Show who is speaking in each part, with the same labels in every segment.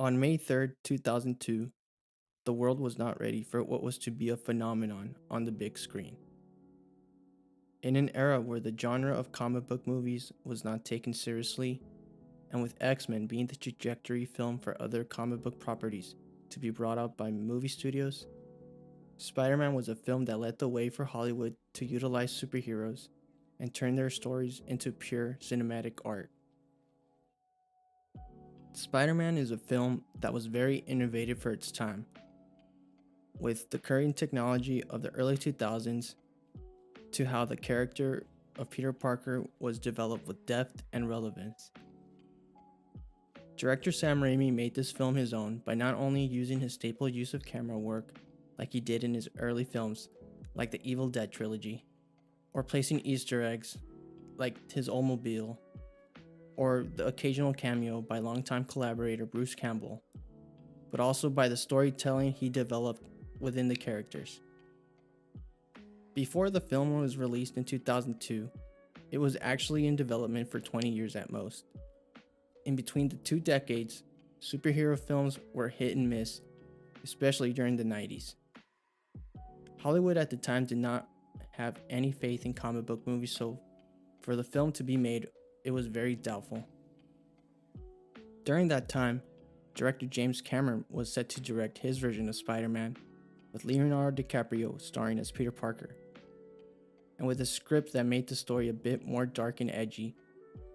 Speaker 1: On May 3rd, 2002, the world was not ready for what was to be a phenomenon on the big screen. In an era where the genre of comic book movies was not taken seriously, and with X-Men being the trajectory film for other comic book properties to be brought out by movie studios, Spider-Man was a film that led the way for Hollywood to utilize superheroes and turn their stories into pure cinematic art. Spider-Man is a film that was very innovative for its time, with the current technology of the early 2000s to how the character of Peter Parker was developed with depth and relevance. Director Sam Raimi made this film his own by not only using his staple use of camera work like he did in his early films, like the Evil Dead trilogy, or placing Easter eggs like his Oldsmobile, or the occasional cameo by longtime collaborator Bruce Campbell, but also by the storytelling he developed within the characters. Before the film was released in 2002, it was actually in development for 20 years at most. In between the two decades, superhero films were hit and miss, especially during the 90s. Hollywood at the time did not have any faith in comic book movies, so for the film to be made, it was very doubtful. During that time, director James Cameron was set to direct his version of Spider-Man, with Leonardo DiCaprio starring as Peter Parker. And with a script that made the story a bit more dark and edgy,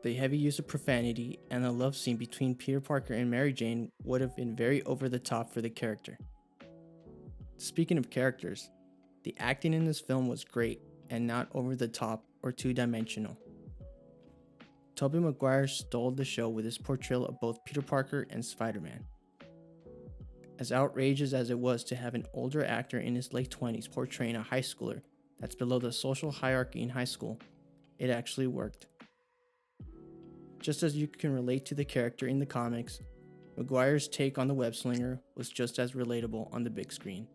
Speaker 1: the heavy use of profanity and the love scene between Peter Parker and Mary Jane would have been very over the top for the character. Speaking of characters, the acting in this film was great and not over the top or two-dimensional. Tobey Maguire stole the show with his portrayal of both Peter Parker and Spider-Man. As outrageous as it was to have an older actor in his late 20s portraying a high schooler that's below the social hierarchy in high school, it actually worked. Just as you can relate to the character in the comics, Maguire's take on the web-slinger was just as relatable on the big screen.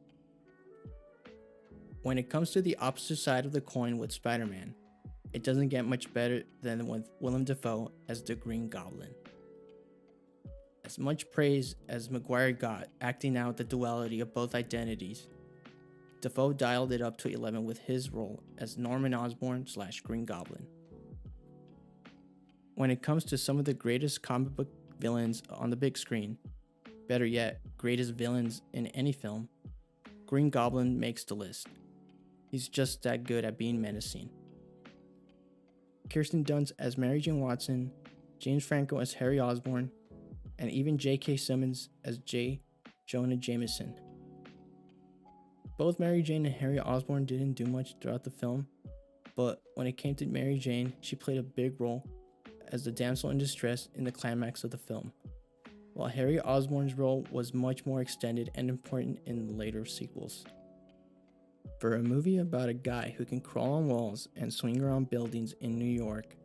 Speaker 1: When it comes to the opposite side of the coin with Spider-Man, it doesn't get much better than with Willem Dafoe as the Green Goblin. As much praise as Maguire got acting out the duality of both identities, Dafoe dialed it up to 11 with his role as Norman Osborn / Green Goblin. When it comes to some of the greatest comic book villains on the big screen, better yet, greatest villains in any film, Green Goblin makes the list. He's just that good at being menacing. Kirsten Dunst as Mary Jane Watson, James Franco as Harry Osborn, and even J.K. Simmons as J. Jonah Jameson. Both Mary Jane and Harry Osborn didn't do much throughout the film, but when it came to Mary Jane, she played a big role as the damsel in distress in the climax of the film, while Harry Osborn's role was much more extended and important in the later sequels. For a movie about a guy who can crawl on walls and swing around buildings in New York,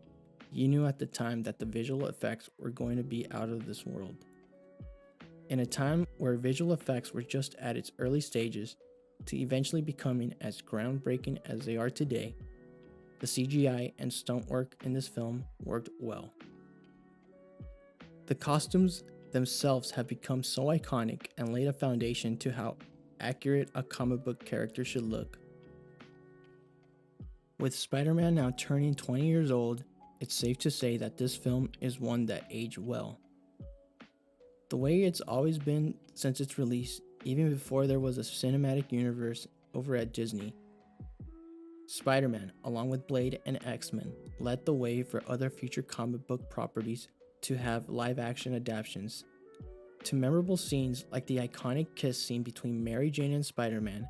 Speaker 1: you knew at the time that the visual effects were going to be out of this world. In a time where visual effects were just at its early stages to eventually becoming as groundbreaking as they are today, the CGI and stunt work in this film worked well. The costumes themselves have become so iconic and laid a foundation to how accurate a comic book character should look. With Spider-Man now turning 20 years old, it's safe to say that this film is one that aged well. The way it's always been since its release, even before there was a cinematic universe over at Disney, Spider-Man, along with Blade and X-Men, led the way for other future comic book properties to have live-action adaptations. To memorable scenes like the iconic kiss scene between Mary Jane and Spider-Man,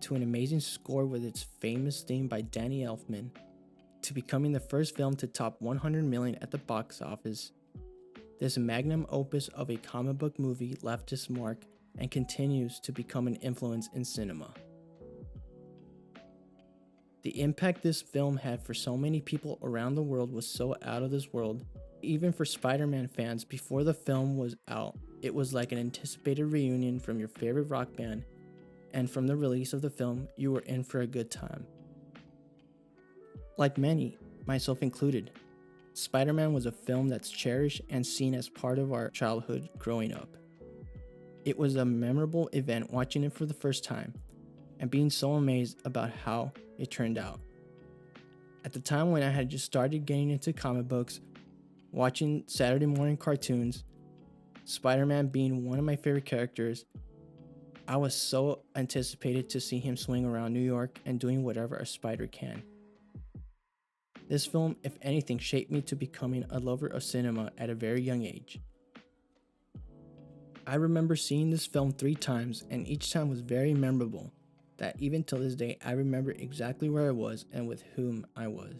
Speaker 1: to an amazing score with its famous theme by Danny Elfman, to becoming the first film to top 100 million at the box office, this magnum opus of a comic book movie left its mark and continues to become an influence in cinema. The impact this film had for so many people around the world was so out of this world. Even for Spider-Man fans, before the film was out, it was like an anticipated reunion from your favorite rock band, and from the release of the film, you were in for a good time. Like many, myself included, Spider-Man was a film that's cherished and seen as part of our childhood growing up. It was a memorable event watching it for the first time and being so amazed about how it turned out. At the time when I had just started getting into comic books, watching Saturday morning cartoons, Spider-Man being one of my favorite characters, I was so anticipated to see him swing around New York and doing whatever a spider can. This film, if anything, shaped me to becoming a lover of cinema at a very young age. I remember seeing this film 3 times, and each time was very memorable, that even till this day I remember exactly where I was and with whom I was.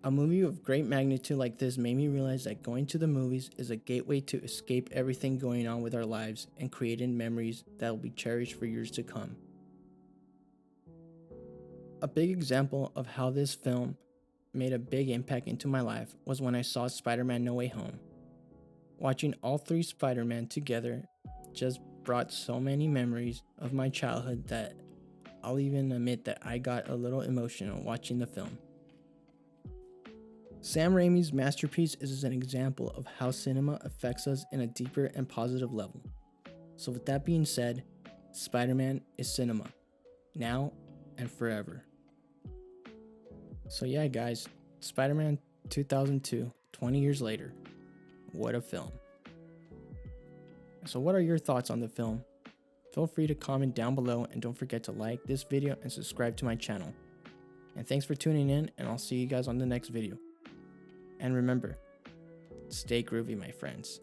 Speaker 1: A movie of great magnitude like this made me realize that going to the movies is a gateway to escape everything going on with our lives and creating memories that will be cherished for years to come. A big example of how this film made a big impact into my life was when I saw Spider-Man No Way Home. Watching all 3 Spider-Man together just brought so many memories of my childhood that I'll even admit that I got a little emotional watching the film. Sam Raimi's masterpiece is an example of how cinema affects us in a deeper and positive level. So with that being said, Spider-Man is cinema, now and forever. So yeah guys, Spider-Man 2002, 20 years later. What a film. So what are your thoughts on the film? Feel free to comment down below and don't forget to like this video and subscribe to my channel. And thanks for tuning in, and I'll see you guys on the next video. And remember, stay groovy, my friends.